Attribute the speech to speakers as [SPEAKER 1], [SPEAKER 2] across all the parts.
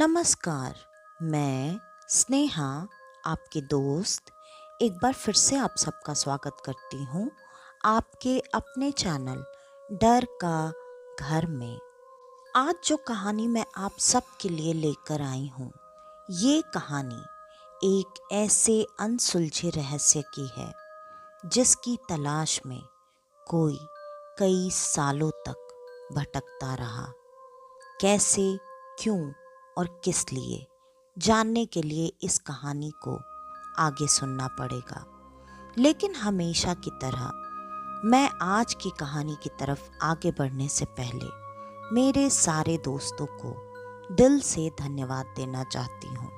[SPEAKER 1] नमस्कार। मैं स्नेहा, आपकी दोस्त, एक बार फिर से आप सबका स्वागत करती हूँ आपके अपने चैनल डर का घर में। आज जो कहानी मैं आप सबके लिए लेकर आई हूँ, ये कहानी एक ऐसे अनसुलझे रहस्य की है जिसकी तलाश में कोई कई सालों तक भटकता रहा। कैसे, क्यों और किस लिए, जानने के लिए इस कहानी को आगे सुनना पड़ेगा। लेकिन हमेशा की तरह मैं आज की कहानी की तरफ आगे बढ़ने से पहले मेरे सारे दोस्तों को दिल से धन्यवाद देना चाहती हूँ।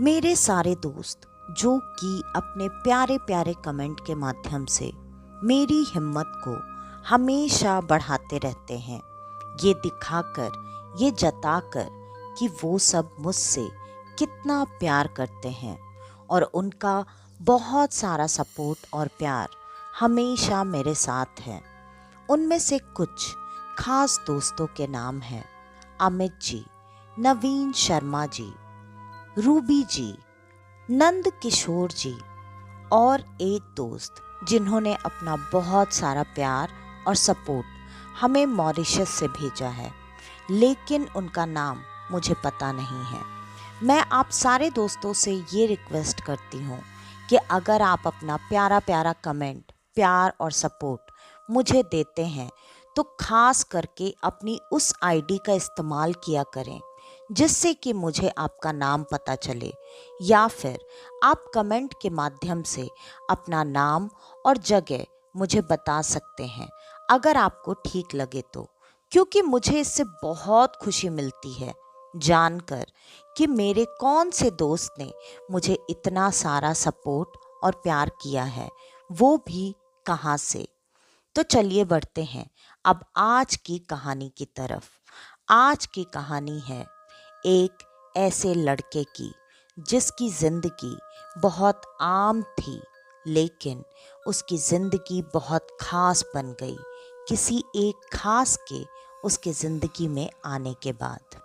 [SPEAKER 1] मेरे सारे दोस्त जो कि अपने प्यारे प्यारे कमेंट के माध्यम से मेरी हिम्मत को हमेशा बढ़ाते रहते हैं, ये दिखाकर, ये जताकर कि वो सब मुझसे कितना प्यार करते हैं और उनका बहुत सारा सपोर्ट और प्यार हमेशा मेरे साथ है। उनमें से कुछ खास दोस्तों के नाम हैं अमित जी, नवीन शर्मा जी, रूबी जी, नंद किशोर जी और एक दोस्त जिन्होंने अपना बहुत सारा प्यार और सपोर्ट हमें मॉरिशस से भेजा है, लेकिन उनका नाम मुझे पता नहीं है। मैं आप सारे दोस्तों से ये रिक्वेस्ट करती हूँ कि अगर आप अपना प्यारा प्यारा कमेंट, प्यार और सपोर्ट मुझे देते हैं तो खास करके अपनी उस आईडी का इस्तेमाल किया करें जिससे कि मुझे आपका नाम पता चले, या फिर आप कमेंट के माध्यम से अपना नाम और जगह मुझे बता सकते हैं अगर आपको ठीक लगे तो, क्योंकि मुझे इससे बहुत खुशी मिलती है जानकर कि मेरे कौन से दोस्त ने मुझे इतना सारा सपोर्ट और प्यार किया है, वो भी कहाँ से। तो चलिए बढ़ते हैं अब आज की कहानी की तरफ। आज की कहानी है एक ऐसे लड़के की जिसकी जिंदगी बहुत आम थी, लेकिन उसकी जिंदगी बहुत खास बन गई किसी एक खास के उसके ज़िंदगी में आने के बाद।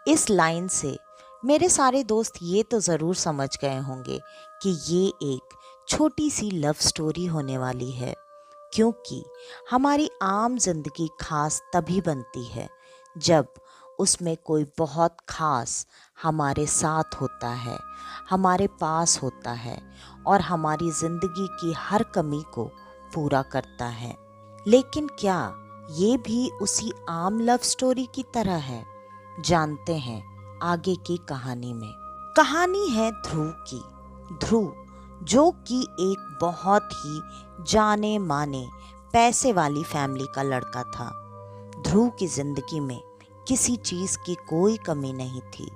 [SPEAKER 1] इस लाइन से मेरे सारे दोस्त ये तो ज़रूर समझ गए होंगे कि ये एक छोटी सी लव स्टोरी होने वाली है, क्योंकि हमारी आम जिंदगी खास तभी बनती है जब उसमें कोई बहुत खास हमारे साथ होता है, हमारे पास होता है और हमारी जिंदगी की हर कमी को पूरा करता है। लेकिन क्या ये भी उसी आम लव स्टोरी की तरह है? जानते हैं आगे की कहानी में। कहानी है ध्रुव की। ध्रुव जो कि एक बहुत ही जाने माने पैसे वाली फैमिली का लड़का था। ध्रुव की जिंदगी में किसी चीज की कोई कमी नहीं थी।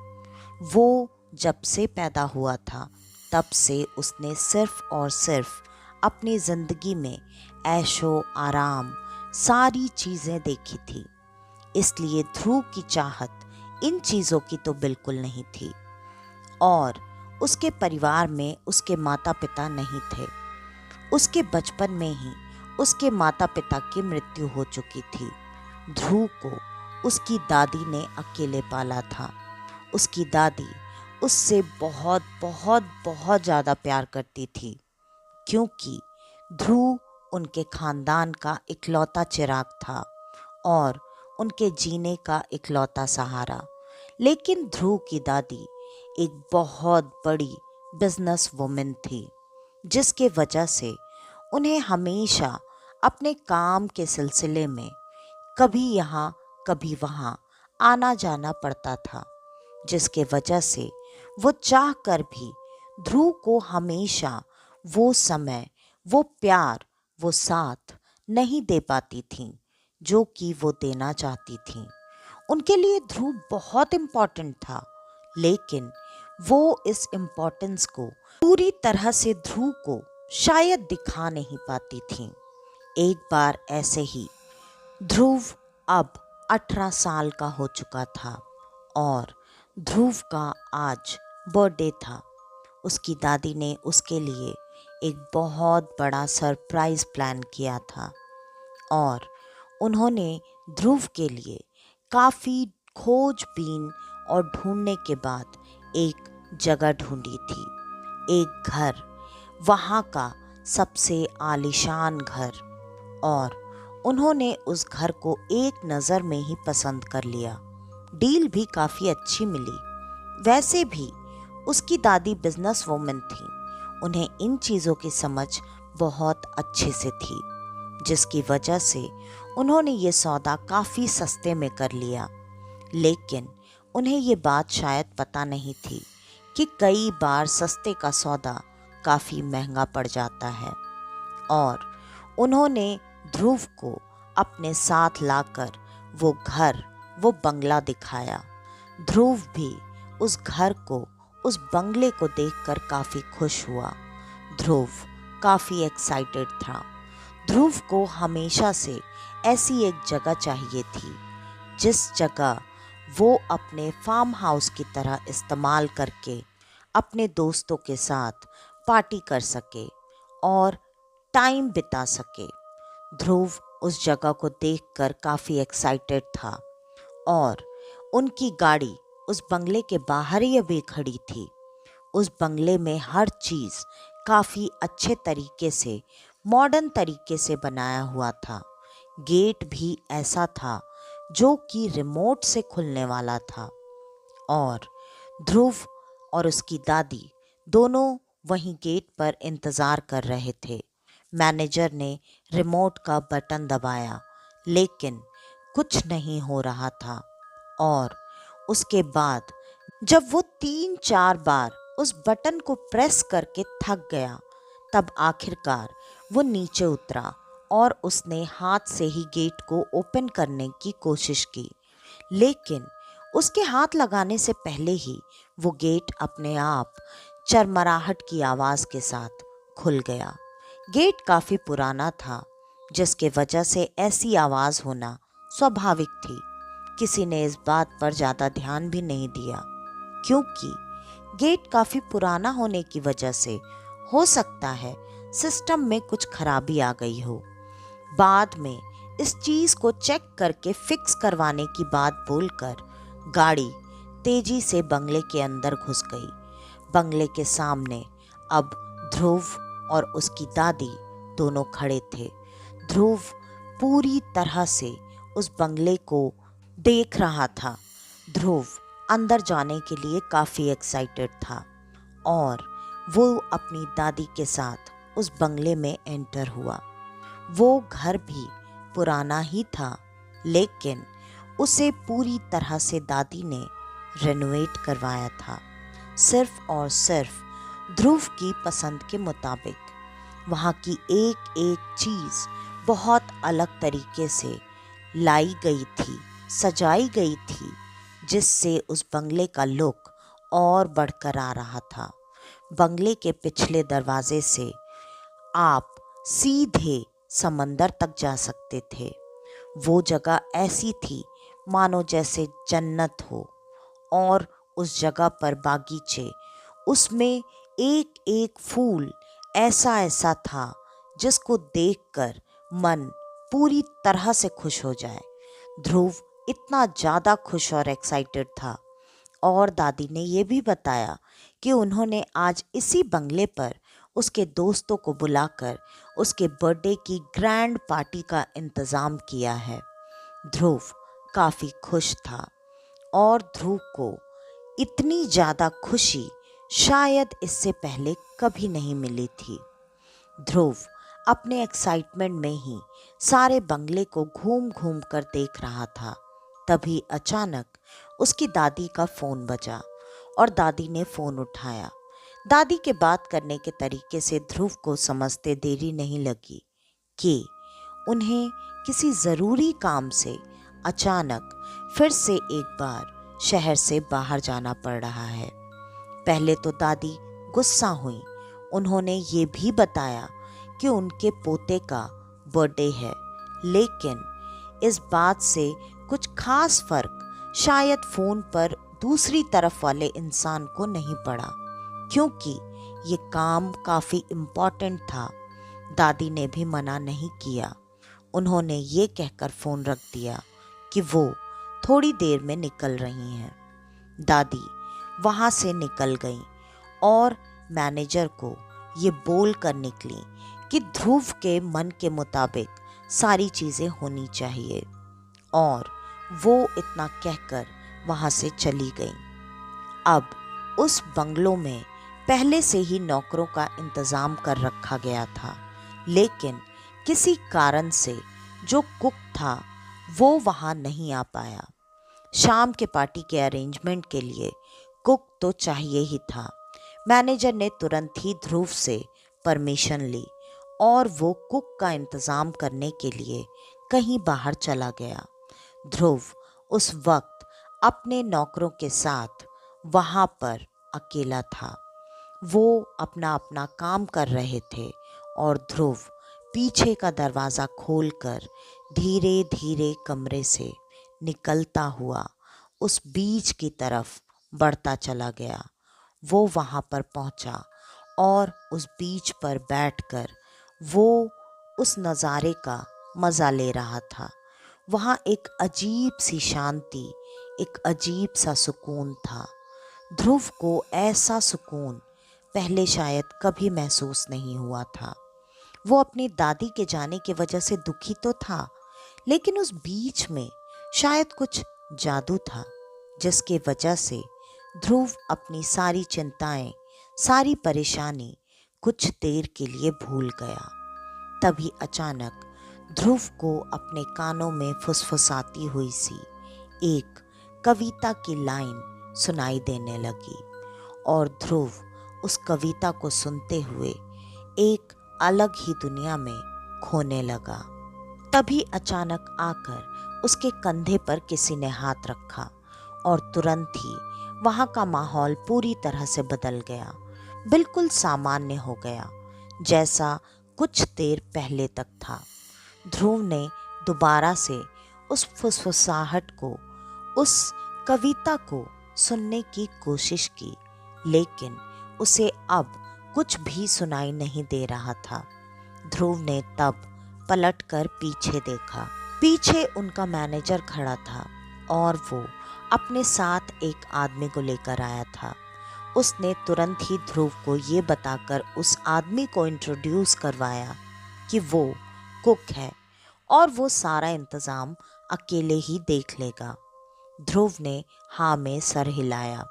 [SPEAKER 1] वो जब से पैदा हुआ था तब से उसने सिर्फ और सिर्फ अपनी जिंदगी में ऐशो आराम सारी चीजें देखी थी, इसलिए ध्रुव की चाहत इन चीजों की तो बिल्कुल नहीं थी। और उसके परिवार में उसके माता पिता नहीं थे। उसके बचपन में ही उसके माता पिता की मृत्यु हो चुकी थी। ध्रुव को उसकी दादी ने अकेले पाला था। उसकी दादी उससे बहुत बहुत बहुत ज़्यादा प्यार करती थी, क्योंकि ध्रुव उनके खानदान का इकलौता चिराग था और उनके जीने का इकलौता सहारा। लेकिन ध्रुव की दादी एक बहुत बड़ी बिजनेस वुमन थी, जिसके वजह से उन्हें हमेशा अपने काम के सिलसिले में कभी यहाँ कभी वहाँ आना जाना पड़ता था, जिसके वजह से वो चाह कर भी ध्रुव को हमेशा वो समय, वो प्यार, वो साथ नहीं दे पाती थीं जो कि वो देना चाहती थीं। उनके लिए ध्रुव बहुत इम्पोर्टेंट था, लेकिन वो इस इम्पोर्टेंस को पूरी तरह से ध्रुव को शायद दिखा नहीं पाती थीं। एक बार ऐसे ही ध्रुव अब 18 साल का हो चुका था और ध्रुव का आज बर्थडे था। उसकी दादी ने उसके लिए एक बहुत बड़ा सरप्राइज प्लान किया था और उन्होंने ध्रुव के लिए काफ़ी खोजबीन और ढूंढने के बाद एक जगह ढूंढी थी, एक घर, वहाँ का सबसे आलीशान घर। और उन्होंने उस घर को एक नज़र में ही पसंद कर लिया। डील भी काफ़ी अच्छी मिली। वैसे भी उसकी दादी बिजनेस वूमेन थी, उन्हें इन चीज़ों की समझ बहुत अच्छे से थी, जिसकी वजह से उन्होंने ये सौदा काफ़ी सस्ते में कर लिया। लेकिन उन्हें ये बात शायद पता नहीं थी कि कई बार सस्ते का सौदा काफ़ी महंगा पड़ जाता है। और उन्होंने ध्रुव को अपने साथ लाकर वो घर, वो बंगला दिखाया। ध्रुव भी उस घर को, उस बंगले को देखकर काफ़ी खुश हुआ। ध्रुव काफ़ी एक्साइटेड था। ध्रुव को हमेशा से ऐसी एक जगह चाहिए थी जिस जगह वो अपने फार्म हाउस की तरह इस्तेमाल करके अपने दोस्तों के साथ पार्टी कर सके और टाइम बिता सके। ध्रुव उस जगह को देखकर काफ़ी एक्साइटेड था और उनकी गाड़ी उस बंगले के बाहर ही अभी खड़ी थी। उस बंगले में हर चीज़ काफ़ी अच्छे तरीके से, मॉडर्न तरीके से बनाया हुआ था। गेट भी ऐसा था जो कि रिमोट से खुलने वाला था। और ध्रुव और उसकी दादी दोनों वहीं गेट पर इंतज़ार कर रहे थे। मैनेजर ने रिमोट का बटन दबाया, लेकिन कुछ नहीं हो रहा था। और उसके बाद जब वो 3-4 बार उस बटन को प्रेस करके थक गया, तब आखिरकार वो नीचे उतरा और उसने हाथ से ही गेट को ओपन करने की कोशिश की। लेकिन उसके हाथ लगाने से पहले ही वो गेट अपने आप चरमराहट की आवाज़ के साथ खुल गया। गेट काफ़ी पुराना था, जिसके वजह से ऐसी आवाज़ होना स्वाभाविक थी। किसी ने इस बात पर ज़्यादा ध्यान भी नहीं दिया, क्योंकि गेट काफ़ी पुराना होने की वजह से हो सकता है सिस्टम में कुछ खराबी आ गई हो। बाद में इस चीज़ को चेक करके फिक्स करवाने की बात बोलकर गाड़ी तेजी से बंगले के अंदर घुस गई। बंगले के सामने अब ध्रुव और उसकी दादी दोनों खड़े थे। ध्रुव पूरी तरह से उस बंगले को देख रहा था। ध्रुव अंदर जाने के लिए काफ़ी एक्साइटेड था और वो अपनी दादी के साथ उस बंगले में एंटर हुआ। वो घर भी पुराना ही था, लेकिन उसे पूरी तरह से दादी ने रेनोवेट करवाया था, सिर्फ और सिर्फ ध्रुव की पसंद के मुताबिक। वहाँ की एक एक चीज़ बहुत अलग तरीके से लाई गई थी, सजाई गई थी, जिससे उस बंगले का लुक और बढ़कर आ रहा था। बंगले के पिछले दरवाजे से आप सीधे समंदर तक जा सकते थे। वो जगह ऐसी थी मानो जैसे जन्नत हो। और उस जगह पर बागीचे, उसमें एक एक फूल ऐसा ऐसा था जिसको देखकर मन पूरी तरह से खुश हो जाए। ध्रुव इतना ज़्यादा खुश और एक्साइटेड था। और दादी ने ये भी बताया कि उन्होंने आज इसी बंगले पर उसके दोस्तों को बुलाकर उसके बर्थडे की ग्रैंड पार्टी का इंतज़ाम किया है। ध्रुव काफ़ी खुश था और ध्रुव को इतनी ज़्यादा खुशी शायद इससे पहले कभी नहीं मिली थी। ध्रुव अपने एक्साइटमेंट में ही सारे बंगले को घूम घूम कर देख रहा था। तभी अचानक उसकी दादी का फ़ोन बजा और दादी ने फ़ोन उठाया। दादी के बात करने के तरीके से ध्रुव को समझते देरी नहीं लगी कि उन्हें किसी ज़रूरी काम से अचानक फिर से एक बार शहर से बाहर जाना पड़ रहा है। पहले तो दादी गुस्सा हुई। उन्होंने ये भी बताया कि उनके पोते का बर्थडे है, लेकिन इस बात से कुछ खास फर्क शायद फ़ोन पर दूसरी तरफ वाले इंसान को नहीं पड़ा, क्योंकि ये काम काफ़ी इम्पोर्टेंट था। दादी ने भी मना नहीं किया। उन्होंने ये कहकर फ़ोन रख दिया कि वो थोड़ी देर में निकल रही हैं। दादी वहाँ से निकल गई और मैनेजर को ये बोल कर निकली कि ध्रुव के मन के मुताबिक सारी चीज़ें होनी चाहिए, और वो इतना कहकर वहाँ से चली गई। अब उस बंगलों में पहले से ही नौकरों का इंतज़ाम कर रखा गया था, लेकिन किसी कारण से जो कुक था वो वहाँ नहीं आ पाया। शाम के पार्टी के अरेंजमेंट के लिए कुक तो चाहिए ही था। मैनेजर ने तुरंत ही ध्रुव से परमिशन ली और वो कुक का इंतज़ाम करने के लिए कहीं बाहर चला गया। ध्रुव उस वक्त अपने नौकरों के साथ वहाँ पर अकेला था। वो अपना अपना काम कर रहे थे और ध्रुव पीछे का दरवाज़ा खोलकर धीरे धीरे कमरे से निकलता हुआ उस बीच की तरफ बढ़ता चला गया। वो वहाँ पर पहुँचा और उस बीच पर बैठकर वो उस नज़ारे का मज़ा ले रहा था। वहाँ एक अजीब सी शांति, एक अजीब सा सुकून था। ध्रुव को ऐसा सुकून पहले शायद कभी महसूस नहीं हुआ था। वो अपनी दादी के जाने की वजह से दुखी तो था, लेकिन उस बीच में शायद कुछ जादू था जिसके वजह से ध्रुव अपनी सारी चिंताएं, सारी परेशानी कुछ देर के लिए भूल गया। तभी अचानक ध्रुव को अपने कानों में फुसफुसाती हुई सी एक कविता की लाइन सुनाई देने लगी और ध्रुव उस कविता को सुनते हुए एक अलग ही दुनिया में खोने लगा। तभी अचानक आकर उसके कंधे पर किसी ने हाथ रखा और तुरंत ही वहाँ का माहौल पूरी तरह से बदल गया, बिल्कुल सामान्य हो गया जैसा कुछ देर पहले तक था। ध्रुव ने दोबारा से उस फुसफुसाहट को, उस कविता को सुनने की कोशिश की, लेकिन उसे अब कुछ भी सुनाई नहीं दे रहा था। ध्रुव ने तब पलटकर पीछे देखा। पीछे उनका मैनेजर खड़ा था और वो अपने साथ एक आदमी को लेकर आया था। उसने तुरंत ही ध्रुव को ये बताकर उस आदमी को इंट्रोड्यूस करवाया कि वो कुक है और वो सारा इंतज़ाम अकेले ही देख लेगा। ध्रुव ने हाँ में सर हिलाया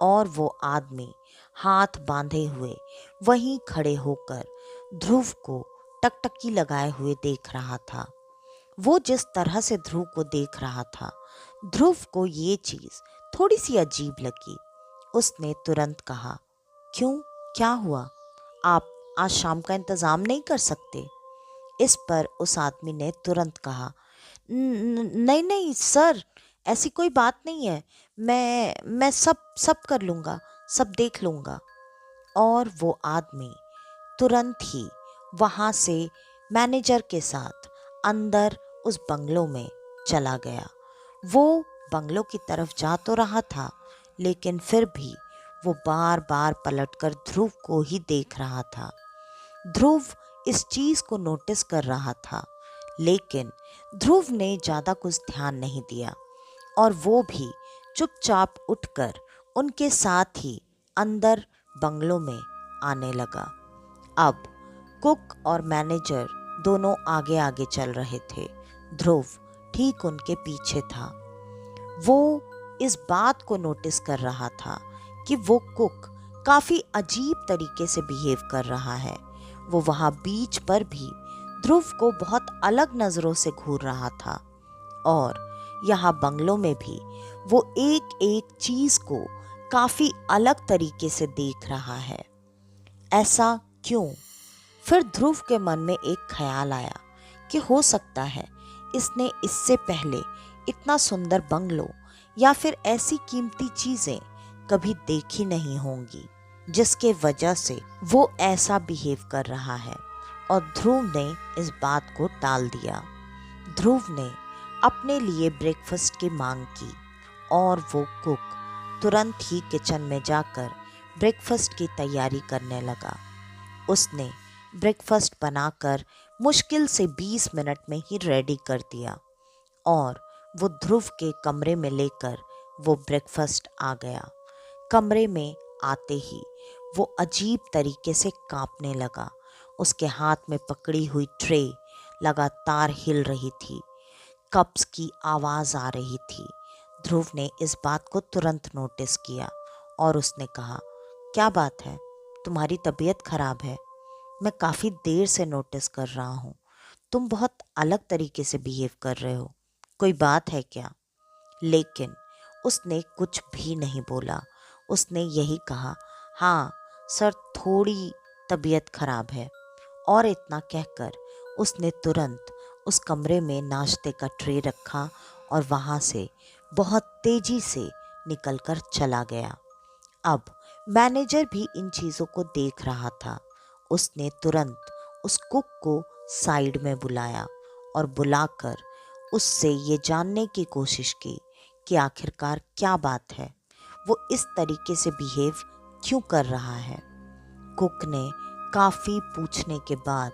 [SPEAKER 1] और वो आदमी हाथ बांधे हुए वहीं खड़े होकर ध्रुव को टकटकी लगाए हुए देख रहा था। वो जिस तरह से ध्रुव को देख रहा था, ध्रुव को ये चीज़ थोड़ी सी अजीब लगी। उसने तुरंत कहा, क्यों, क्या हुआ? आप आज शाम का इंतज़ाम नहीं कर सकते? इस पर उस आदमी ने तुरंत कहा, नहीं नहीं सर, ऐसी कोई बात नहीं है। मैं सब कर लूँगा, सब देख लूँगा। और वो आदमी तुरंत ही वहाँ से मैनेजर के साथ अंदर उस बंगलों में चला गया। वो बंगलों की तरफ जा तो रहा था, लेकिन फिर भी वो बार बार पलटकर ध्रुव को ही देख रहा था। ध्रुव इस चीज़ को नोटिस कर रहा था, लेकिन ध्रुव ने ज़्यादा कुछ ध्यान नहीं दिया और वो भी चुपचाप उठकर उनके साथ ही अंदर बंगलों में आने लगा। अब कुक और मैनेजर दोनों आगे आगे चल रहे थे। ध्रुव ठीक उनके पीछे था। वो इस बात को नोटिस कर रहा था कि वो कुक काफ़ी अजीब तरीके से बिहेव कर रहा है। वो वहाँ बीच पर भी ध्रुव को बहुत अलग नज़रों से घूर रहा था और यहाँ बंगलों में भी वो एक एक चीज़ को काफ़ी अलग तरीके से देख रहा है। ऐसा क्यों? फिर ध्रुव के मन में एक ख्याल आया कि हो सकता है इसने इससे पहले इतना सुंदर बंगलो या फिर ऐसी कीमती चीज़ें कभी देखी नहीं होंगी, जिसके वजह से वो ऐसा बिहेव कर रहा है। और ध्रुव ने इस बात को टाल दिया। ध्रुव ने अपने लिए ब्रेकफास्ट की मांग की और वो कुक तुरंत ही किचन में जाकर ब्रेकफास्ट की तैयारी करने लगा। उसने ब्रेकफास्ट बनाकर मुश्किल से 20 मिनट में ही रेडी कर दिया और वो ध्रुव के कमरे में लेकर वो ब्रेकफास्ट आ गया। कमरे में आते ही वो अजीब तरीके से कांपने लगा। उसके हाथ में पकड़ी हुई ट्रे लगातार हिल रही थी। कप्स की आवाज़ आ रही थी। ध्रुव ने इस बात को तुरंत नोटिस किया और उसने कहा, क्या बात है, तुम्हारी तबीयत खराब है? मैं काफ़ी देर से नोटिस कर रहा हूँ, तुम बहुत अलग तरीके से बिहेव कर रहे हो, कोई बात है क्या? लेकिन उसने कुछ भी नहीं बोला। उसने यही कहा, हाँ सर, थोड़ी तबीयत खराब है। और इतना कहकर उसने तुरंत उस कमरे में नाश्ते का ट्रे रखा और वहाँ से बहुत तेजी से निकलकर चला गया। अब मैनेजर भी इन चीज़ों को देख रहा था। उसने तुरंत उस कुक को साइड में बुलाया और बुलाकर उससे ये जानने की कोशिश की कि आखिरकार क्या बात है, वो इस तरीके से बिहेव क्यों कर रहा है। कुक ने काफ़ी पूछने के बाद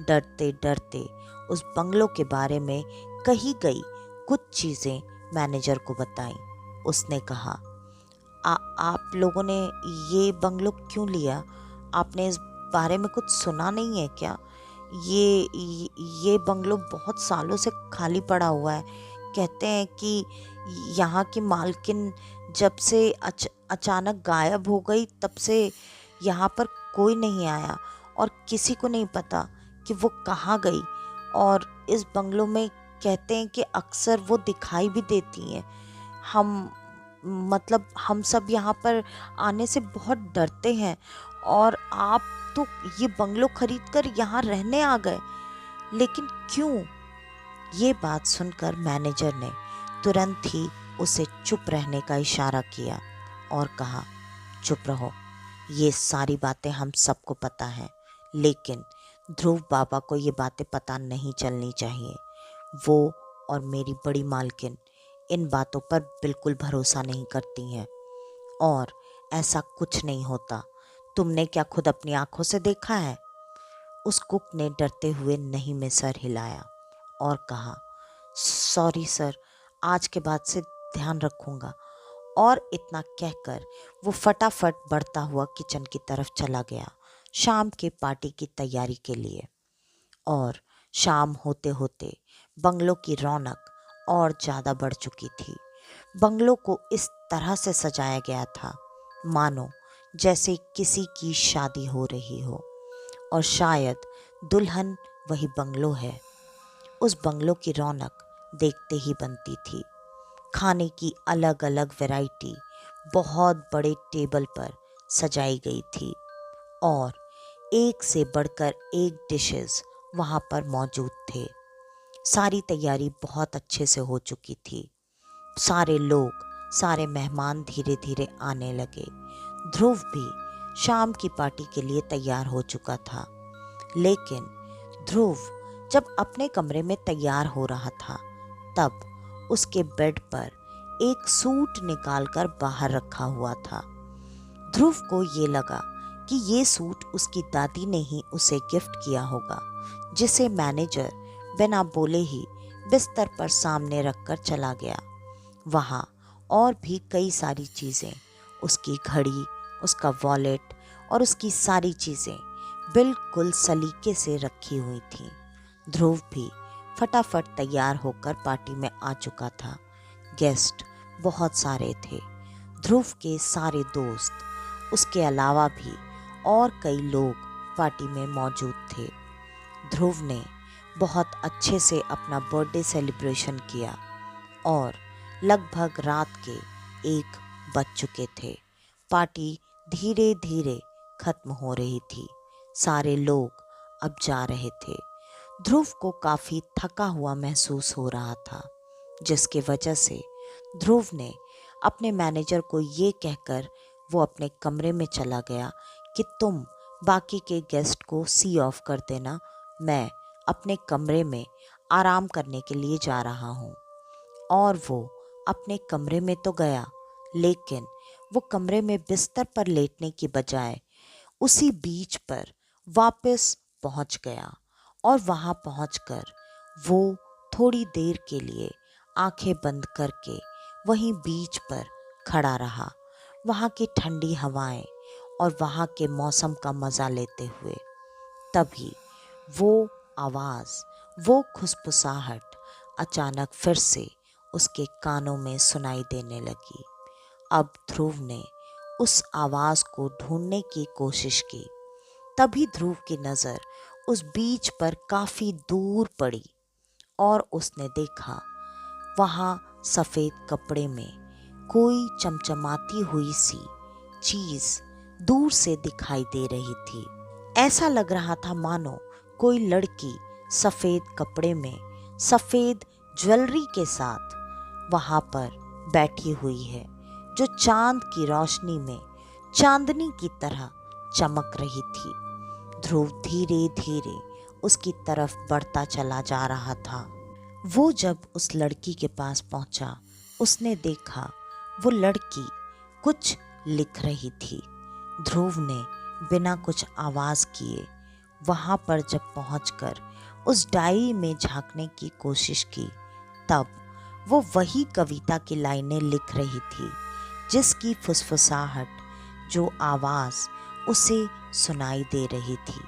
[SPEAKER 1] डरते डरते उस बंगलों के बारे में कही गई कुछ चीज़ें मैनेजर को बताई। उसने कहा, आप लोगों ने ये बंगलो क्यों लिया? आपने इस बारे में कुछ सुना नहीं है क्या? ये बंगलो बहुत सालों से खाली पड़ा हुआ है। कहते हैं कि यहाँ की मालकिन जब से अचानक गायब हो गई, तब से यहाँ पर कोई नहीं आया और किसी को नहीं पता कि वो कहाँ गई। और इस बंगलों में कहते हैं कि अक्सर वो दिखाई भी देती हैं। हम हम सब यहाँ पर आने से बहुत डरते हैं और आप तो ये बंगलो खरीद कर यहाँ रहने आ गए, लेकिन क्यों? ये बात सुनकर मैनेजर ने तुरंत ही उसे चुप रहने का इशारा किया और कहा, चुप रहो, ये सारी बातें हम सबको पता है, लेकिन ध्रुव बाबा को ये बातें पता नहीं चलनी चाहिए। वो और मेरी बड़ी मालकिन इन बातों पर बिल्कुल भरोसा नहीं करती हैं और ऐसा कुछ नहीं होता। तुमने क्या खुद अपनी आंखों से देखा है? उस कुक ने डरते हुए नहीं में सर हिलाया और कहा, सॉरी सर, आज के बाद से ध्यान रखूंगा। और इतना कहकर वो फटाफट बढ़ता हुआ किचन की तरफ चला गया शाम के पार्टी की तैयारी के लिए। और शाम होते होते बंगलों की रौनक और ज़्यादा बढ़ चुकी थी। बंगलों को इस तरह से सजाया गया था मानो जैसे किसी की शादी हो रही हो, और शायद दुल्हन वही बंगलो है। उस बंगलों की रौनक देखते ही बनती थी। खाने की अलग अलग वैरायटी बहुत बड़े टेबल पर सजाई गई थी और एक से बढ़कर एक डिशेस वहाँ पर मौजूद थे। सारी तैयारी बहुत अच्छे से हो चुकी थी। सारे लोग, सारे मेहमान धीरे धीरे आने लगे। ध्रुव भी शाम की पार्टी के लिए तैयार हो चुका था। लेकिन ध्रुव जब अपने कमरे में तैयार हो रहा था, तब उसके बेड पर एक सूट निकालकर बाहर रखा हुआ था। ध्रुव को ये लगा कि ये सूट उसकी दादी ने ही उसे गिफ्ट किया होगा, जिसे मैनेजर बिना बोले ही बिस्तर पर सामने रखकर चला गया। वहाँ और भी कई सारी चीज़ें, उसकी घड़ी, उसका वॉलेट और उसकी सारी चीज़ें बिल्कुल सलीके से रखी हुई थीं। ध्रुव भी फटाफट तैयार होकर पार्टी में आ चुका था। गेस्ट बहुत सारे थे। ध्रुव के सारे दोस्त, उसके अलावा भी और कई लोग पार्टी में मौजूद थे। ध्रुव ने बहुत अच्छे से अपना बर्थडे सेलिब्रेशन किया और लगभग रात के 1 बज चुके थे। पार्टी धीरे धीरे खत्म हो रही थी। सारे लोग अब जा रहे थे। ध्रुव को काफ़ी थका हुआ महसूस हो रहा था, जिसकी वजह से ध्रुव ने अपने मैनेजर को ये कहकर वो अपने कमरे में चला गया कि तुम बाकी के गेस्ट को सी ऑफ कर देना, मैं अपने कमरे में आराम करने के लिए जा रहा हूँ। और वो अपने कमरे में तो गया, लेकिन वो कमरे में बिस्तर पर लेटने की बजाय उसी बीच पर वापस पहुंच गया और वहां पहुंचकर वो थोड़ी देर के लिए आंखें बंद करके वहीं बीच पर खड़ा रहा, वहाँ की ठंडी हवाएं और वहाँ के मौसम का मज़ा लेते हुए। तभी वो आवाज़, वो खुसफुसाहट अचानक फिर से उसके कानों में सुनाई देने लगी। अब ध्रुव ने उस आवाज़ को ढूंढने की कोशिश की। तभी ध्रुव की नज़र उस बीच पर काफ़ी दूर पड़ी और उसने देखा वहाँ सफ़ेद कपड़े में कोई चमचमाती हुई सी चीज़ दूर से दिखाई दे रही थी। ऐसा लग रहा था मानो कोई लड़की सफ़ेद कपड़े में सफ़ेद ज्वेलरी के साथ वहाँ पर बैठी हुई है, जो चांद की रोशनी में चांदनी की तरह चमक रही थी। ध्रुव धीरे धीरे उसकी तरफ बढ़ता चला जा रहा था। वो जब उस लड़की के पास पहुंचा, उसने देखा वो लड़की कुछ लिख रही थी। ध्रुव ने बिना कुछ आवाज़ किए वहाँ पर जब पहुंचकर उस डायरी में झांकने की कोशिश की, तब वो वही कविता की लाइनें लिख रही थी जिसकी फुसफुसाहट, जो आवाज़ उसे सुनाई दे रही थी।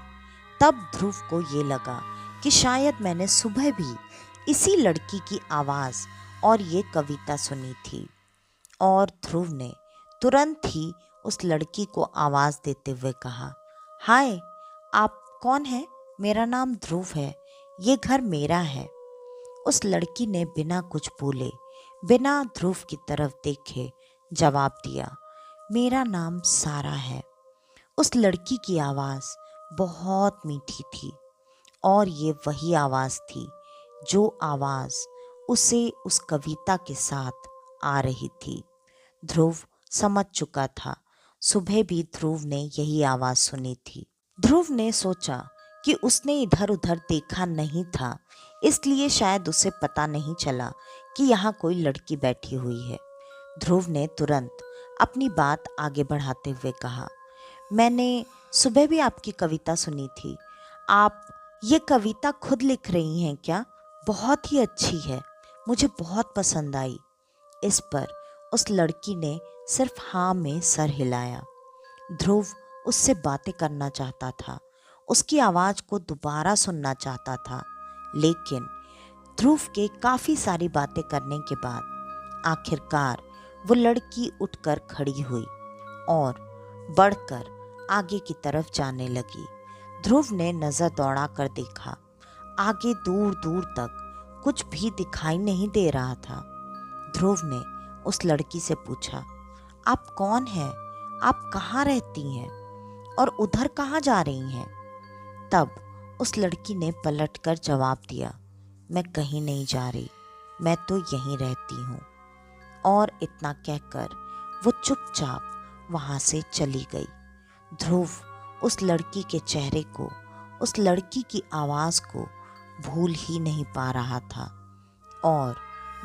[SPEAKER 1] तब ध्रुव को ये लगा कि शायद मैंने सुबह भी इसी लड़की की आवाज़ और ये कविता सुनी थी। और ध्रुव ने तुरंत ही उस लड़की को आवाज़ देते हुए कहा, हाय, आप कौन हैं? मेरा नाम ध्रुव है, ये घर मेरा है। उस लड़की ने बिना कुछ बोले, बिना ध्रुव की तरफ देखे जवाब दिया, मेरा नाम सारा है। उस लड़की की आवाज़ बहुत मीठी थी और ये वही आवाज़ थी जो आवाज़ उसे उस कविता के साथ आ रही थी। ध्रुव समझ चुका था, सुबह भी ध्रुव ने यही आवाज़ सुनी थी। ध्रुव ने सोचा कि उसने इधर उधर देखा नहीं था, इसलिए शायद उसे पता नहीं चला कि यहाँ कोई लड़की बैठी हुई है। ध्रुव ने तुरंत अपनी बात आगे बढ़ाते हुए कहा, मैंने सुबह भी आपकी कविता सुनी थी। आप ये कविता खुद लिख रही हैं क्या? बहुत ही अच्छी है, मुझे बहुत पसंद आई। इस पर उस लड़की ने सिर्फ हाँ में सर हिलाया। ध्रुव उससे बातें करना चाहता था, उसकी आवाज़ को दोबारा सुनना चाहता था, लेकिन ध्रुव के काफ़ी सारी बातें करने के बाद आखिरकार वो लड़की उठकर खड़ी हुई और बढ़कर आगे की तरफ जाने लगी। ध्रुव ने नज़र दौड़ाकर देखा, आगे दूर दूर तक कुछ भी दिखाई नहीं दे रहा था। ध्रुव ने उस लड़की से पूछा, आप कौन हैं? आप कहाँ रहती हैं और उधर कहाँ जा रही हैं? तब उस लड़की ने पलटकर जवाब दिया, मैं कहीं नहीं जा रही, मैं तो यहीं रहती हूँ। और इतना कहकर वो चुपचाप वहाँ से चली गई। ध्रुव उस लड़की के चेहरे को, उस लड़की की आवाज़ को भूल ही नहीं पा रहा था और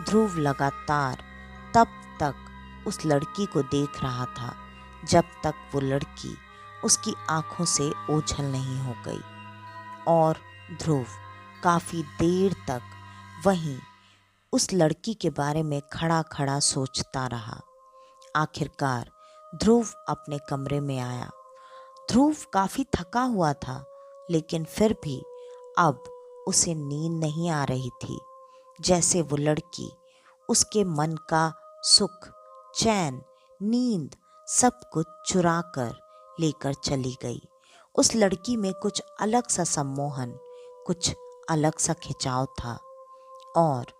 [SPEAKER 1] ध्रुव लगातार तब तक उस लड़की को देख रहा था जब तक वो लड़की उसकी आंखों से ओझल नहीं हो गई। और ध्रुव काफ़ी देर तक वहीं उस लड़की के बारे में खड़ा खड़ा सोचता रहा। आखिरकार ध्रुव अपने कमरे में आया। ध्रुव काफ़ी थका हुआ था, लेकिन फिर भी अब उसे नींद नहीं आ रही थी। जैसे वो लड़की उसके मन का सुख, चैन, नींद सब कुछ चुरा कर लेकर चली गई। उस लड़की में कुछ अलग सा सम्मोहन, कुछ अलग सा खिंचाव था और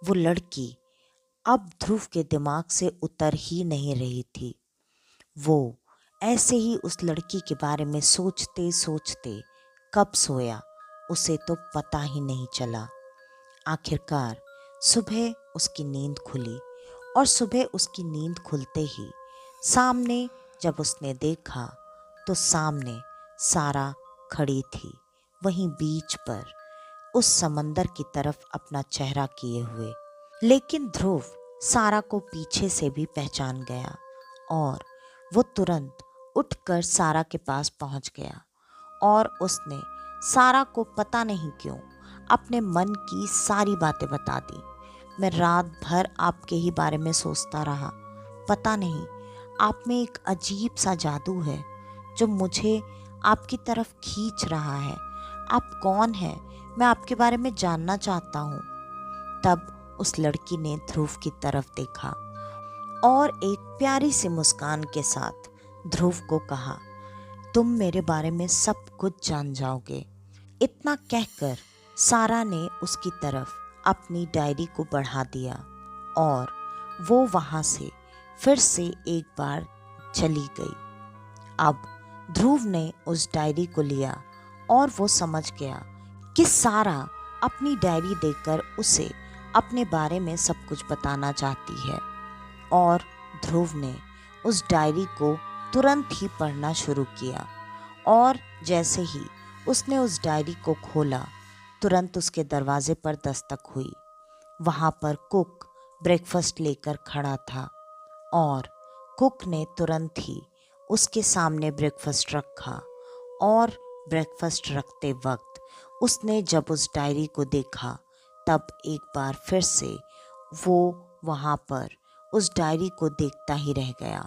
[SPEAKER 1] वो लड़की अब ध्रुव के दिमाग से उतर ही नहीं रही थी। वो ऐसे ही उस लड़की के बारे में सोचते सोचते कब सोया उसे तो पता ही नहीं चला। आखिरकार सुबह उसकी नींद खुली और सुबह उसकी नींद खुलते ही सामने जब उसने देखा तो सामने सारा खड़ी थी, वहीं बीच पर उस समंदर की तरफ अपना चेहरा किए हुए। लेकिन ध्रुव सारा को पीछे से भी पहचान गया और वो तुरंत उठकर सारा के पास पहुंच गया और उसने सारा को पता नहीं क्यों अपने मन की सारी बातें बता दी। मैं रात भर आपके ही बारे में सोचता रहा, पता नहीं, आप में एक अजीब सा जादू है जो मुझे आपकी तरफ खींच रहा है। आप कौन हैं? मैं आपके बारे में जानना चाहता हूँ। तब उस लड़की ने ध्रुव की तरफ देखा और एक प्यारी सी मुस्कान के साथ ध्रुव को कहा, तुम मेरे बारे में सब कुछ जान जाओगे। इतना कहकर सारा ने उसकी तरफ अपनी डायरी को बढ़ा दिया और वो वहां से फिर से एक बार चली गई। अब ध्रुव ने उस डायरी को लिया और वो समझ गया कि सारा अपनी डायरी देखकर उसे अपने बारे में सब कुछ बताना चाहती है। और ध्रुव ने उस डायरी को तुरंत ही पढ़ना शुरू किया और जैसे ही उसने उस डायरी को खोला, तुरंत उसके दरवाजे पर दस्तक हुई। वहाँ पर कुक ब्रेकफास्ट लेकर खड़ा था और कुक ने तुरंत ही उसके सामने ब्रेकफास्ट रखा और ब्रेकफास्ट रखते वक्त उसने जब उस डायरी को देखा, तब एक बार फिर से वो वहाँ पर उस डायरी को देखता ही रह गया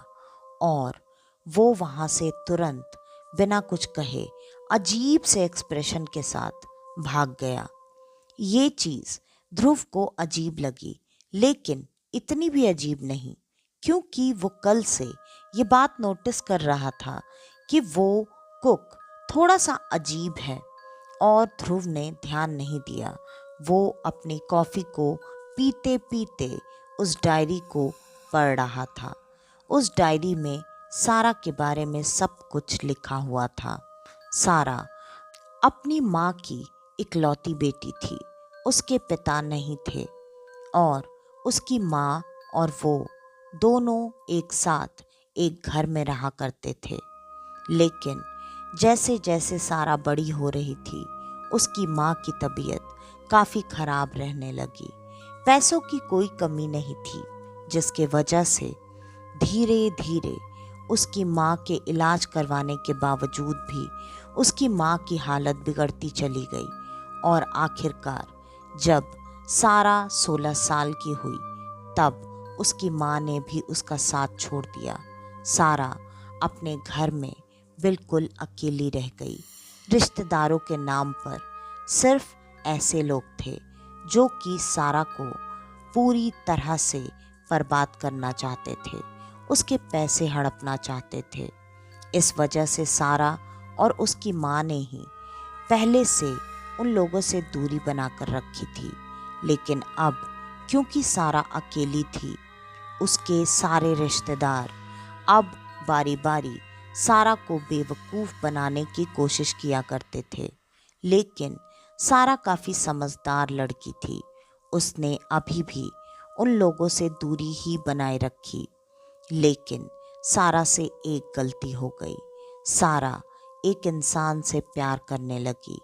[SPEAKER 1] और वो वहाँ से तुरंत बिना कुछ कहे अजीब से एक्सप्रेशन के साथ भाग गया। ये चीज़ ध्रुव को अजीब लगी, लेकिन इतनी भी अजीब नहीं, क्योंकि वो कल से ये बात नोटिस कर रहा था कि वो कुक थोड़ा सा अजीब है। और ध्रुव ने ध्यान नहीं दिया। वो अपनी कॉफ़ी को पीते पीते उस डायरी को पढ़ रहा था। उस डायरी में सारा के बारे में सब कुछ लिखा हुआ था। सारा अपनी माँ की इकलौती बेटी थी। उसके पिता नहीं थे और उसकी माँ और वो दोनों एक साथ एक घर में रहा करते थे। लेकिन जैसे जैसे सारा बड़ी हो रही थी, उसकी माँ की तबीयत काफ़ी खराब रहने लगी। पैसों की कोई कमी नहीं थी, जिसके वजह से धीरे धीरे उसकी माँ के इलाज करवाने के बावजूद भी उसकी माँ की हालत बिगड़ती चली गई। और आखिरकार जब सारा 16 साल की हुई, तब उसकी माँ ने भी उसका साथ छोड़ दिया। सारा अपने घर में बिल्कुल अकेली रह गई। रिश्तेदारों के नाम पर सिर्फ ऐसे लोग थे जो कि सारा को पूरी तरह से बर्बाद करना चाहते थे, उसके पैसे हड़पना चाहते थे। इस वजह से सारा और उसकी माँ ने ही पहले से उन लोगों से दूरी बनाकर रखी थी। लेकिन अब क्योंकि सारा अकेली थी, उसके सारे रिश्तेदार अब बारी बारी सारा को बेवकूफ़ बनाने की कोशिश किया करते थे। लेकिन सारा काफ़ी समझदार लड़की थी। उसने अभी भी उन लोगों से दूरी ही बनाए रखी। लेकिन सारा से एक गलती हो गई। सारा एक इंसान से प्यार करने लगी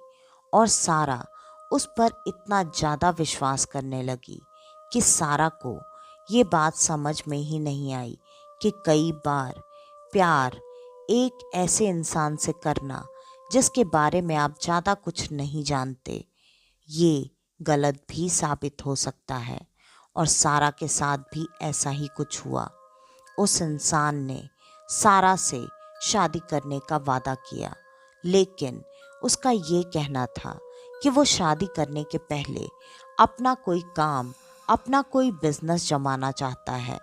[SPEAKER 1] और सारा उस पर इतना ज़्यादा विश्वास करने लगी कि सारा को ये बात समझ में ही नहीं आई कि कई बार प्यार एक ऐसे इंसान से करना जिसके बारे में आप ज़्यादा कुछ नहीं जानते, ये गलत भी साबित हो सकता है। और सारा के साथ भी ऐसा ही कुछ हुआ। उस इंसान ने सारा से शादी करने का वादा किया, लेकिन उसका ये कहना था कि वो शादी करने के पहले अपना कोई काम, अपना कोई बिजनेस जमाना चाहता है,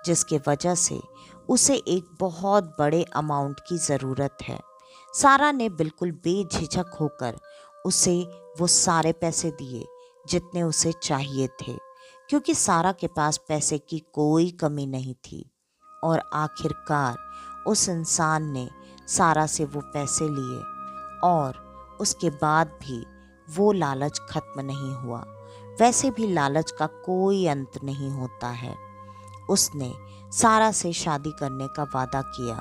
[SPEAKER 1] जिसके वजह से उसे एक बहुत बड़े अमाउंट की ज़रूरत है। सारा ने बिल्कुल बेझिझक होकर उसे वो सारे पैसे दिए जितने उसे चाहिए थे, क्योंकि सारा के पास पैसे की कोई कमी नहीं थी। और आखिरकार उस इंसान ने सारा से वो पैसे लिए और उसके बाद भी वो लालच खत्म नहीं हुआ। वैसे भी लालच का कोई अंत नहीं होता है। उसने सारा से शादी करने का वादा किया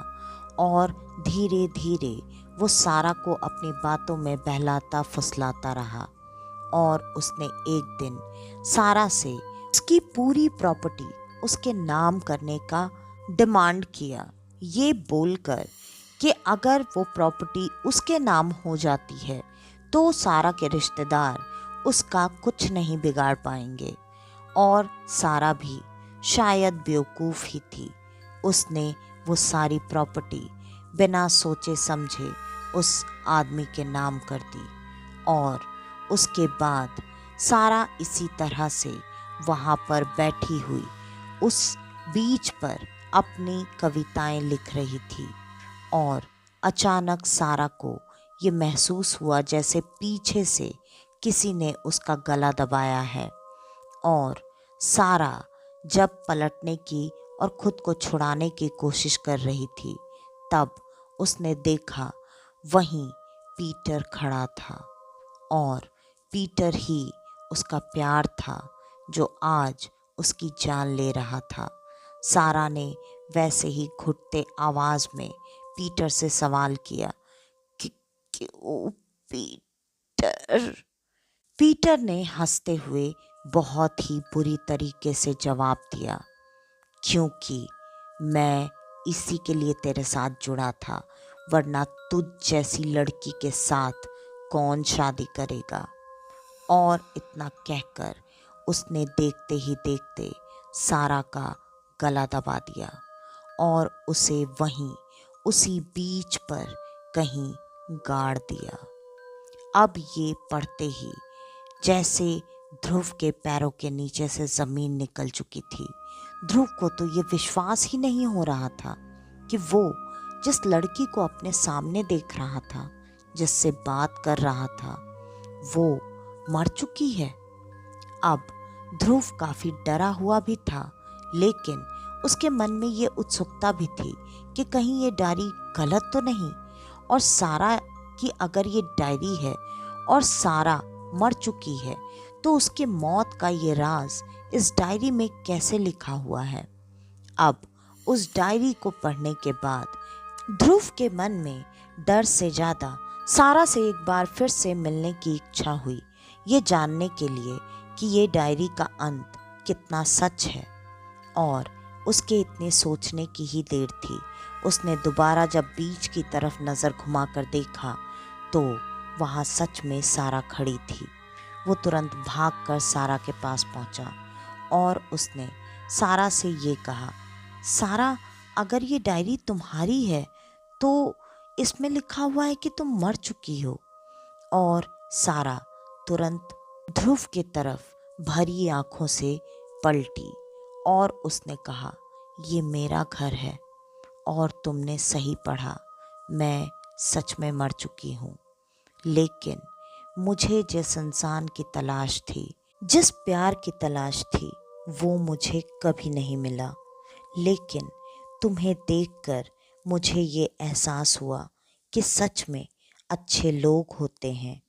[SPEAKER 1] और धीरे धीरे वो सारा को अपनी बातों में बहलाता फुसलाता रहा। और उसने एक दिन सारा से उसकी पूरी प्रॉपर्टी उसके नाम करने का डिमांड किया, ये बोलकर कि अगर वो प्रॉपर्टी उसके नाम हो जाती है तो सारा के रिश्तेदार उसका कुछ नहीं बिगाड़ पाएंगे। और सारा भी शायद बेवकूफ़ ही थी। उसने वो सारी प्रॉपर्टी बिना सोचे समझे उस आदमी के नाम कर दी और उसके बाद सारा इसी तरह से वहाँ पर बैठी हुई उस बीच पर अपनी कविताएं लिख रही थी और अचानक सारा को ये महसूस हुआ जैसे पीछे से किसी ने उसका गला दबाया है और सारा जब पलटने की और खुद को छुड़ाने की कोशिश कर रही थी तब उसने देखा वहीं पीटर खड़ा था और पीटर ही उसका प्यार था जो आज उसकी जान ले रहा था। सारा ने वैसे ही घुटते आवाज में पीटर से सवाल किया कि क्यों पीटर। पीटर ने हंसते हुए बहुत ही बुरी तरीके से जवाब दिया, क्योंकि मैं इसी के लिए तेरे साथ जुड़ा था, वरना तुझ जैसी लड़की के साथ कौन शादी करेगा। और इतना कहकर उसने देखते ही देखते सारा का गला दबा दिया और उसे वहीं उसी बीच पर कहीं गाड़ दिया। अब ये पढ़ते ही जैसे ध्रुव के पैरों के नीचे से जमीन निकल चुकी थी। ध्रुव को तो ये विश्वास ही नहीं हो रहा था कि वो जिस लड़की को अपने सामने देख रहा था, जिससे बात कर रहा था, वो मर चुकी है। अब ध्रुव काफी डरा हुआ भी था, लेकिन उसके मन में ये उत्सुकता भी थी कि कहीं ये डायरी गलत तो नहीं, और सारा की अगर ये डायरी है और सारा मर चुकी है तो उसके मौत का ये राज इस डायरी में कैसे लिखा हुआ है। अब उस डायरी को पढ़ने के बाद ध्रुव के मन में डर से ज्यादा सारा से एक बार फिर से मिलने की इच्छा हुई, ये जानने के लिए कि ये डायरी का अंत कितना सच है। और उसके इतने सोचने की ही देर थी, उसने दोबारा जब बीच की तरफ नजर घुमाकर देखा तो वहाँ सच में सारा खड़ी थी। वो तुरंत भागकर सारा के पास पहुंचा और उसने सारा से ये कहा, सारा, अगर ये डायरी तुम्हारी है तो इसमें लिखा हुआ है कि तुम मर चुकी हो। और सारा तुरंत ध्रुव की तरफ भरी आंखों से पलटी और उसने कहा, ये मेरा घर है और तुमने सही पढ़ा, मैं सच में मर चुकी हूँ। लेकिन मुझे जिस इंसान की तलाश थी, जिस प्यार की तलाश थी, वो मुझे कभी नहीं मिला। लेकिन तुम्हें देखकर मुझे ये एहसास हुआ कि सच में अच्छे लोग होते हैं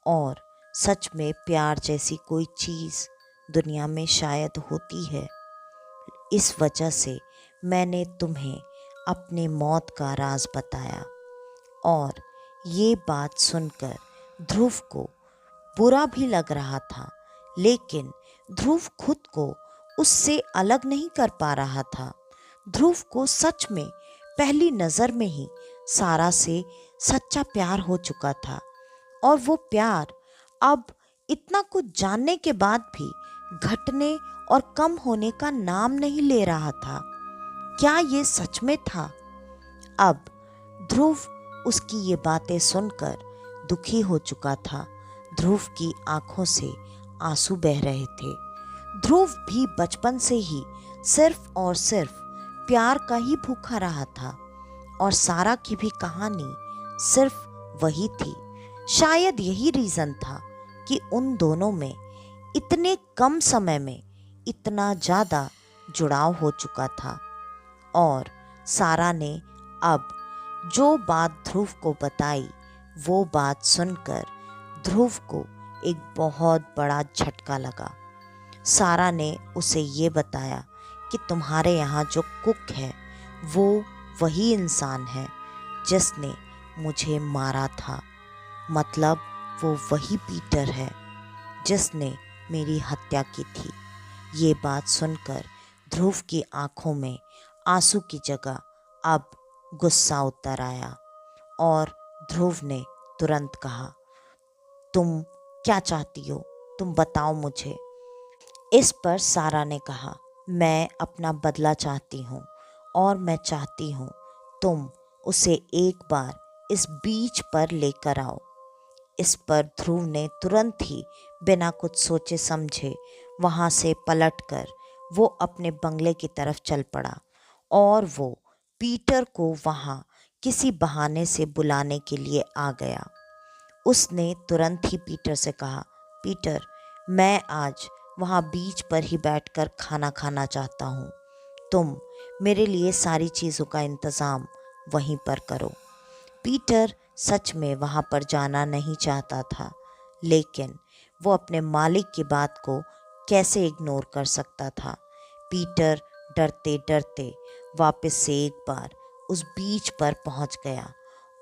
[SPEAKER 1] और सच में प्यार जैसी कोई चीज़ दुनिया में शायद होती है। इस वजह से मैंने तुम्हें अपने मौत का राज बताया। और ये बात सुनकर ध्रुव को बुरा भी लग रहा था, लेकिन ध्रुव खुद को उससे अलग नहीं कर पा रहा था। ध्रुव को सच में पहली नज़र में ही सारा से सच्चा प्यार हो चुका था और वो प्यार अब इतना कुछ जानने के बाद भी घटने और कम होने का नाम नहीं ले रहा था। क्या ये सच में था? अब ध्रुव उसकी ये बातें सुनकर दुखी हो चुका था। ध्रुव की आंखों से आंसू बह रहे थे। ध्रुव भी बचपन से ही सिर्फ और सिर्फ प्यार का ही भूखा रहा था और सारा की भी कहानी सिर्फ वही थी। शायद यही रीज़न था कि उन दोनों में इतने कम समय में इतना ज़्यादा जुड़ाव हो चुका था। और सारा ने अब जो बात ध्रुव को बताई, वो बात सुनकर ध्रुव को एक बहुत बड़ा झटका लगा। सारा ने उसे ये बताया कि तुम्हारे यहाँ जो कुक है वो वही इंसान है जिसने मुझे मारा था। मतलब वो वही पीटर है जिसने मेरी हत्या की थी। ये बात सुनकर ध्रुव की आंखों में आंसू की जगह अब गुस्सा उतर आया और ध्रुव ने तुरंत कहा, तुम क्या चाहती हो? तुम बताओ मुझे। इस पर सारा ने कहा, मैं अपना बदला चाहती हूँ और मैं चाहती हूँ तुम उसे एक बार इस बीच पर लेकर आओ। इस पर ध्रुव ने तुरंत ही बिना कुछ सोचे समझे वहाँ से पलटकर वो अपने बंगले की तरफ चल पड़ा और वो पीटर को वहाँ किसी बहाने से बुलाने के लिए आ गया। उसने तुरंत ही पीटर से कहा, पीटर, मैं आज वहाँ बीच पर ही बैठकर खाना खाना चाहता हूँ। तुम मेरे लिए सारी चीज़ों का इंतज़ाम वहीं पर करो। पीटर सच में वहाँ पर जाना नहीं चाहता था, लेकिन वो अपने मालिक की बात को कैसे इग्नोर कर सकता था। पीटर डरते डरते वापस से एक बार उस बीच पर पहुँच गया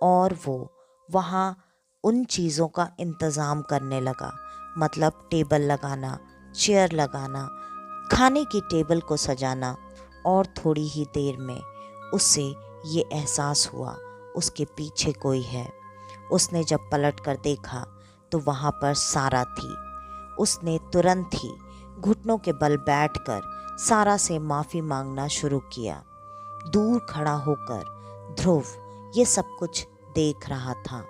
[SPEAKER 1] और वो वहाँ उन चीज़ों का इंतज़ाम करने लगा, मतलब टेबल लगाना, चेयर लगाना, खाने की टेबल को सजाना। और थोड़ी ही देर में उसे ये एहसास हुआ उसके पीछे कोई है। उसने जब पलट कर देखा तो वहाँ पर सारा थी। उसने तुरंत ही घुटनों के बल बैठकर सारा से माफ़ी मांगना शुरू किया। दूर खड़ा होकर ध्रुव ये सब कुछ देख रहा था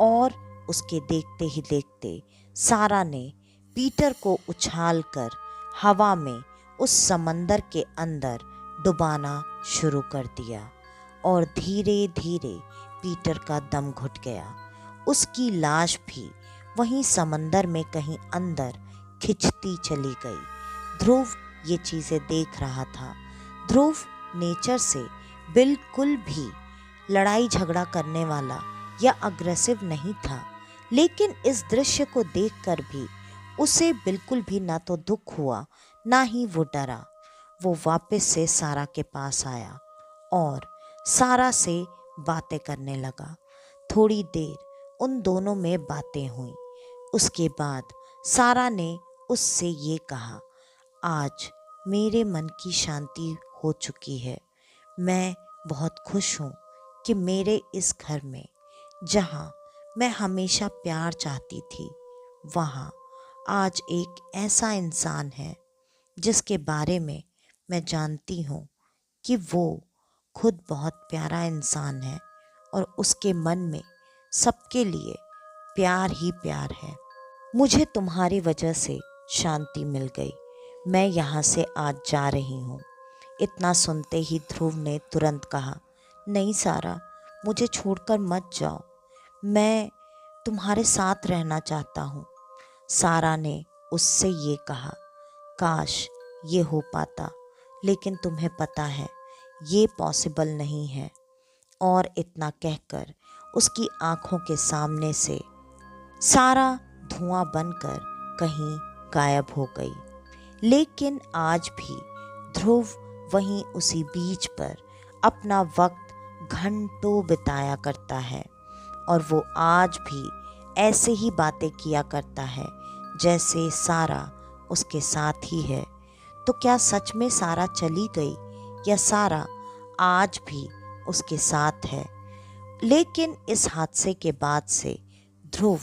[SPEAKER 1] और उसके देखते ही देखते सारा ने पीटर को उछालकर हवा में उस समंदर के अंदर डुबाना शुरू कर दिया और धीरे धीरे पीटर का दम घुट गया। उसकी लाश भी वहीं समंदर में कहीं अंदर खिंचती चली गई। ध्रुव ये चीज़ें देख रहा था। ध्रुव नेचर से बिल्कुल भी लड़ाई झगड़ा करने वाला या अग्रेसिव नहीं था, लेकिन इस दृश्य को देखकर भी उसे बिल्कुल भी ना तो दुख हुआ ना ही वो डरा। वो वापस से सारा के पास आया और सारा से बातें करने लगा। थोड़ी देर उन दोनों में बातें हुई। उसके बाद सारा ने उससे ये कहा, आज मेरे मन की शांति हो चुकी है। मैं बहुत खुश हूँ कि मेरे इस घर में, जहाँ मैं हमेशा प्यार चाहती थी, वहाँ आज एक ऐसा इंसान है जिसके बारे में मैं जानती हूँ कि वो खुद बहुत प्यारा इंसान है और उसके मन में सबके लिए प्यार ही प्यार है। मुझे तुम्हारी वजह से शांति मिल गई। मैं यहाँ से आज जा रही हूँ। इतना सुनते ही ध्रुव ने तुरंत कहा, नहीं सारा, मुझे छोड़कर मत जाओ। मैं तुम्हारे साथ रहना चाहता हूँ। सारा ने उससे ये कहा, काश ये हो पाता, लेकिन तुम्हें पता है ये पॉसिबल नहीं है। और इतना कहकर उसकी आंखों के सामने से सारा धुआं बनकर कहीं गायब हो गई। लेकिन आज भी ध्रुव वहीं उसी बीच पर अपना वक्त घंटों बिताया करता है और वो आज भी ऐसे ही बातें किया करता है जैसे सारा उसके साथ ही है। तो क्या सच में सारा चली गई या सारा आज भी उसके साथ है? लेकिन इस हादसे के बाद से ध्रुव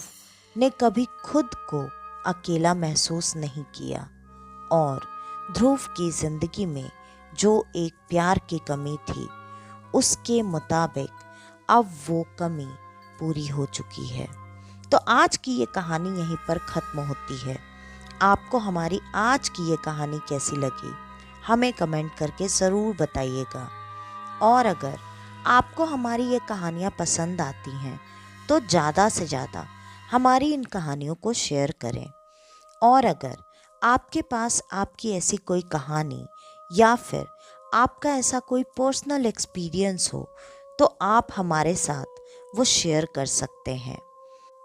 [SPEAKER 1] ने कभी खुद को अकेला महसूस नहीं किया और ध्रुव की जिंदगी में जो एक प्यार की कमी थी, उसके मुताबिक अब वो कमी पूरी हो चुकी है। तो आज की ये कहानी यहीं पर ख़त्म होती है। आपको हमारी आज की ये कहानी कैसी लगी, हमें कमेंट करके ज़रूर बताइएगा। और अगर आपको हमारी ये कहानियाँ पसंद आती हैं तो ज़्यादा से ज़्यादा हमारी इन कहानियों को शेयर करें। और अगर आपके पास आपकी ऐसी कोई कहानी या फिर आपका ऐसा कोई पर्सनल एक्सपीरियंस हो तो आप हमारे साथ वो शेयर कर सकते हैं।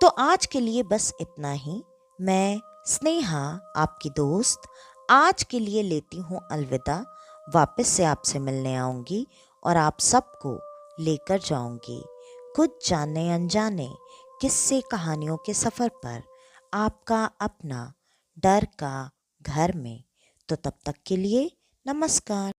[SPEAKER 1] तो आज के लिए बस इतना ही। मैं स्नेहा, आपकी दोस्त, आज के लिए लेती हूँ अलविदा। वापस से आपसे मिलने आऊँगी और आप सबको लेकर जाऊँगी कुछ जाने अनजाने किस्से कहानियों के सफ़र पर, आपका अपना डर का घर में। तो तब तक के लिए नमस्कार।